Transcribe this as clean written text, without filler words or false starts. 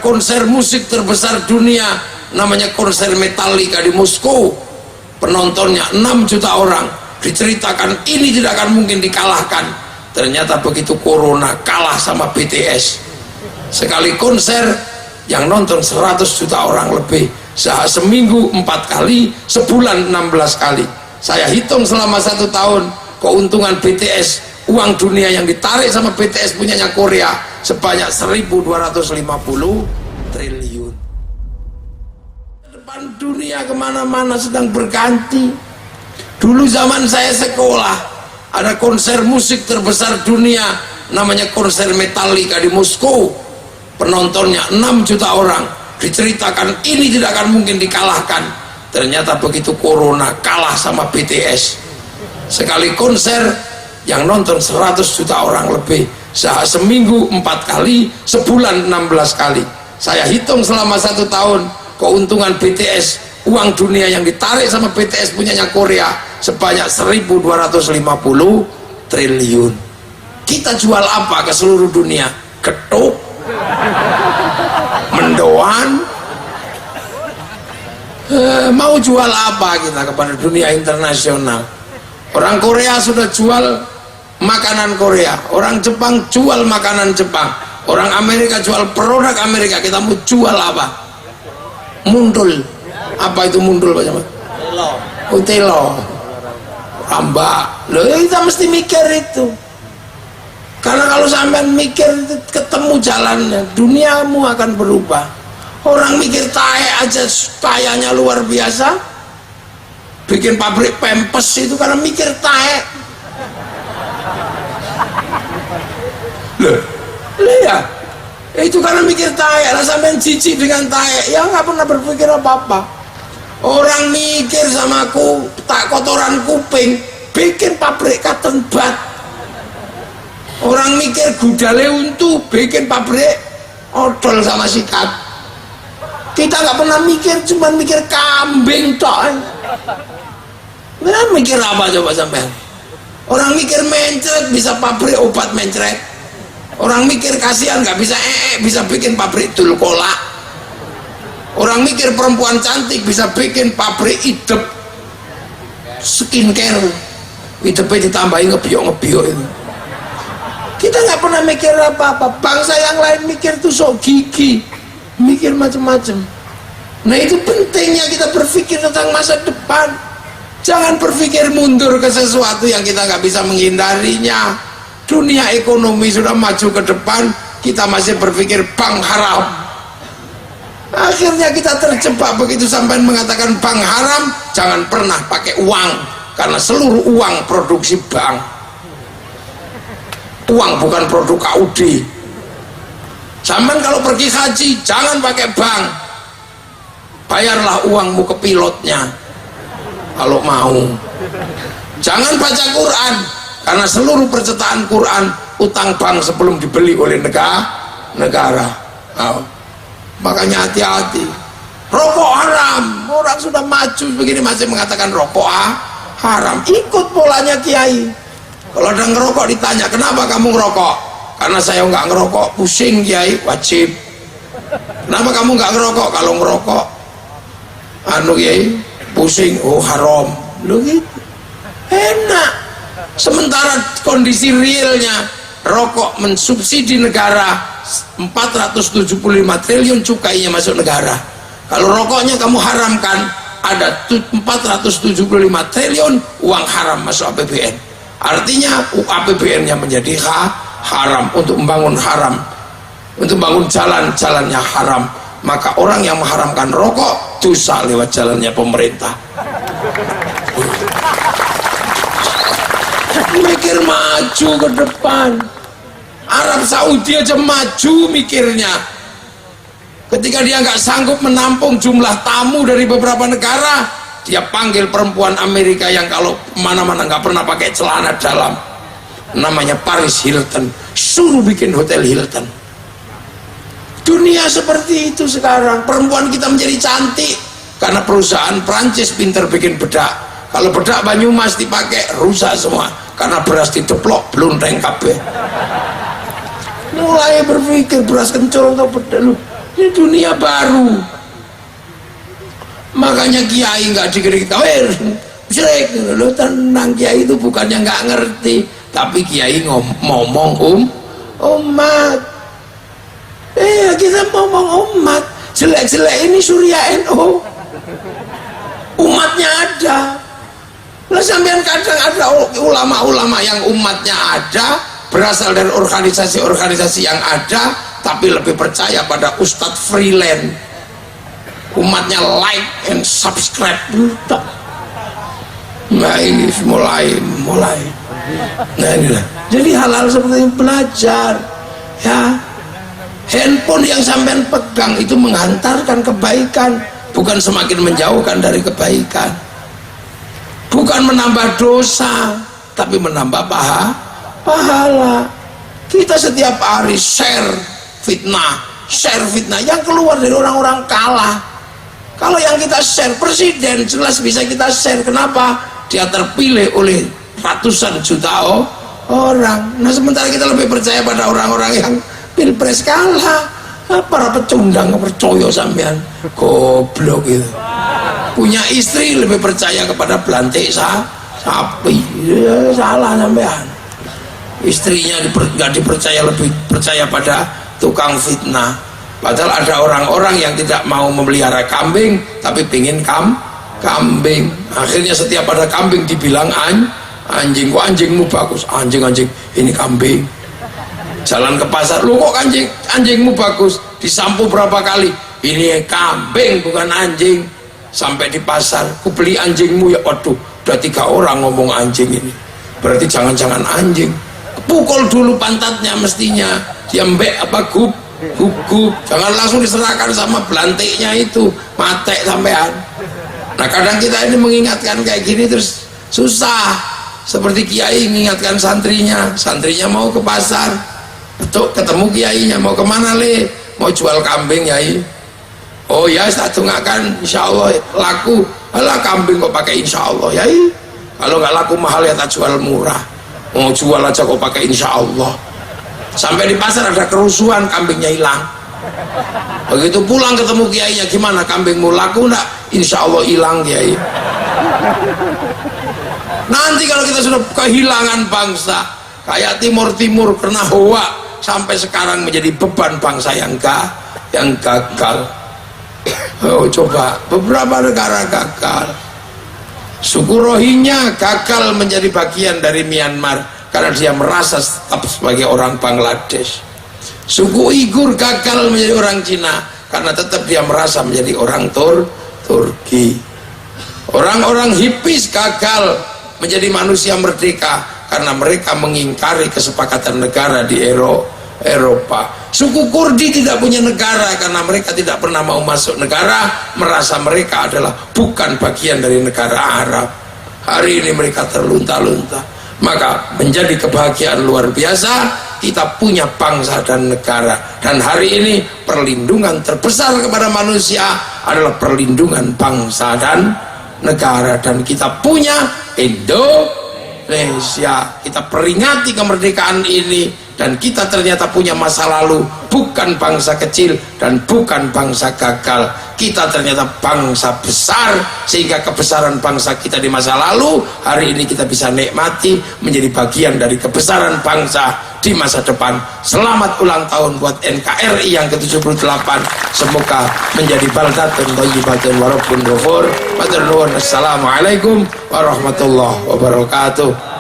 ada konser musik terbesar dunia namanya konser Metallica di Moskow, penontonnya 6 juta orang. Diceritakan ini tidak akan mungkin dikalahkan. Ternyata begitu corona kalah sama BTS. Sekali konser yang nonton 100 juta orang lebih, seminggu 4 kali, sebulan 16 kali. Saya hitung selama 1 tahun keuntungan BTS, uang dunia yang ditarik sama BTS punyanya Korea sebanyak 1.250 triliun. Depan dunia kemana-mana sedang berganti. Dulu zaman saya sekolah ada konser musik terbesar dunia namanya konser Metallica di Moskow, penontonnya 6 juta orang. Diceritakan ini tidak akan mungkin dikalahkan. Ternyata begitu corona kalah sama BTS. Sekali konser yang nonton 100 juta orang lebih, seminggu 4 kali, sebulan 16 kali. Saya hitung selama 1 tahun keuntungan BTS, uang dunia yang ditarik sama BTS punyanya Korea sebanyak 1.250 triliun. Kita jual apa ke seluruh dunia? Getuk, mendoan. Mau jual apa kita kepada dunia internasional? Orang Korea sudah jual makanan Korea, orang Jepang jual makanan Jepang, orang Amerika jual produk Amerika. Kita mau jual apa? Mundul. Apa itu mundul Pak Jamal? Telo. Rambak. Loh, kita mesti mikir itu. Karena kalau sampean mikir ketemu jalannya, duniamu akan berubah. Orang mikir tae aja kayanya luar biasa. Bikin pabrik pempes itu karena mikir tae. Loh ya, itu karena mikir tae. Lah sampean jijik dengan tae, ya nggak pernah berpikir apa-apa. Orang mikir sama tak kotoran kuping, bikin pabrik cotton bud. Orang mikir gudale untu, bikin pabrik odol sama sikat. Kita nggak pernah mikir, cuma mikir kambing tok. Nah, mikir apa coba sampean? Orang mikir mencret bisa pabrik obat mencret. Orang mikir kasihan nggak bisa bisa bikin pabrik tul kolak. Orang mikir perempuan cantik bisa bikin pabrik idep skincare, idepnya ditambahin ngebiok itu. Kita nggak pernah mikir apa-apa. Bangsa yang lain mikir tuh sok gigi, mikir macam-macam. Nah itu pentingnya kita berpikir tentang masa depan. Jangan berpikir mundur ke sesuatu yang kita nggak bisa menghindarinya. Dunia ekonomi sudah maju ke depan, kita masih berpikir bank haram. Akhirnya kita terjebak. Begitu sampai mengatakan bank haram, jangan pernah pakai uang, karena seluruh uang produksi bank. Uang bukan produk KUD. Sampai kalau pergi haji jangan pakai bank, bayarlah uangmu ke pilotnya kalau mau. Jangan baca Quran, karena seluruh percetakan Quran utang bank sebelum dibeli oleh negara. Makanya hati-hati. Rokok haram. Orang sudah maju begini masih mengatakan rokok haram. Ikut polanya kiai. Kalau ada ngerokok ditanya, kenapa kamu ngerokok? Karena saya nggak ngerokok, pusing kiai, wajib. Kenapa kamu nggak ngerokok? Kalau ngerokok kiai, pusing, oh haram. Lu gitu. Enak. Sementara kondisi realnya, rokok mensubsidi negara 475 triliun cukainya masuk negara. Kalau rokoknya kamu haramkan, ada 475 triliun uang haram masuk APBN. Artinya APBN-nya menjadi haram. Untuk membangun haram, untuk membangun jalan-jalannya haram. Maka orang yang mengharamkan rokok dosa lewat jalannya pemerintah. Mikir maju ke depan. Arab Saudi aja maju mikirnya. Ketika dia nggak sanggup menampung jumlah tamu dari beberapa negara, dia panggil perempuan Amerika yang kalau mana-mana nggak pernah pakai celana dalam, namanya Paris Hilton, suruh bikin hotel Hilton. Dunia seperti itu sekarang. Perempuan kita menjadi cantik karena perusahaan Prancis pinter bikin bedak. Kalau bedak Banyumas dipakai rusak semua karena beras dideplok blunteng kabeh. Mulai berpikir beras kencur atau bedak. Ini dunia baru. Makanya kiai nggak dikira kawir jelek lo, tenang, kiai itu bukannya nggak ngerti, tapi kiai ngomong umat. Kita ngomong umat, jelek-jelek ini Surya NU, umatnya ada. Lah sampean kadang ada ulama-ulama yang umatnya ada, berasal dari organisasi-organisasi yang ada, tapi lebih percaya pada ustadz freelance, umatnya like and subscribe. Nah ini mulai nah inilah, jadi hal-hal seperti ini belajar ya. Handphone yang sampean pegang itu menghantarkan kebaikan, bukan semakin menjauhkan dari kebaikan, bukan menambah dosa, tapi menambah pahala. Kita setiap hari share fitnah yang keluar dari orang-orang kalah. Kalau yang kita share presiden, jelas bisa kita share. Kenapa? Dia terpilih oleh ratusan juta orang. Nah sementara kita lebih percaya pada orang-orang yang pilpres kalah. Para pecundang percaya sampean goblok gitu. Punya istri lebih percaya kepada belantik sapi. Ya, salah sampean. Istrinya nggak dipercaya, lebih percaya pada tukang fitnah. Padahal ada orang-orang yang tidak mau memelihara kambing tapi pingin kambing. Akhirnya setiap ada kambing dibilang anjing. Kok anjingmu bagus? Anjing ini kambing. Jalan ke pasar, lu kok anjingmu bagus? Disampu berapa kali? Ini kambing bukan anjing. Sampai di pasar, ku beli anjingmu ya. Waduh, udah 3 orang ngomong anjing ini. Berarti jangan-jangan anjing. Pukul dulu pantatnya mestinya. Dia mbek apa gugup. Jangan langsung diserahkan sama belantiknya itu. Matek sampean. Nah kadang kita ini mengingatkan kayak gini terus susah. Seperti kiai mengingatkan santrinya mau ke pasar, betul ketemu kiainya, mau kemana le? Mau jual kambing yai. Oh ya, tak tunggakan, insya Allah laku. Alah kambing kok pakai insya Allah yai. Kalau nggak laku mahal ya tak jual murah. Mau jual aja kok pakai insya Allah. Sampai di pasar ada kerusuhan, kambingnya hilang. Begitu pulang ketemu kiainya, gimana kambingmu laku enggak? Insya Allah hilang kiai. Nanti kalau kita sudah kehilangan bangsa, kayak Timur kena Hoa, sampai sekarang menjadi beban bangsa yang gagal. Oh coba, beberapa negara gagal. Suku Rohingya gagal menjadi bagian dari Myanmar karena dia merasa tetap sebagai orang Bangladesh. Suku Uighur gagal menjadi orang Cina karena tetap dia merasa menjadi orang Turki. Orang-orang hippies gagal menjadi manusia merdeka karena mereka mengingkari kesepakatan negara di Eropa. Suku Kurdi tidak punya negara karena mereka tidak pernah mau masuk negara, merasa mereka adalah bukan bagian dari negara Arab. Hari ini mereka terlunta-lunta. Maka menjadi kebahagiaan luar biasa kita punya bangsa dan negara. Dan hari ini perlindungan terbesar kepada manusia adalah perlindungan bangsa dan negara. Dan kita punya Indonesia. Kita peringati kemerdekaan ini. Dan kita ternyata punya masa lalu, bukan bangsa kecil dan bukan bangsa gagal. Kita ternyata bangsa besar, sehingga kebesaran bangsa kita di masa lalu hari ini kita bisa nikmati menjadi bagian dari kebesaran bangsa di masa depan. Selamat ulang tahun buat NKRI yang ke-78. Semoga menjadi baldatun thayyibatun wa rabbun ghafur. Assalamualaikum warahmatullahi wabarakatuh.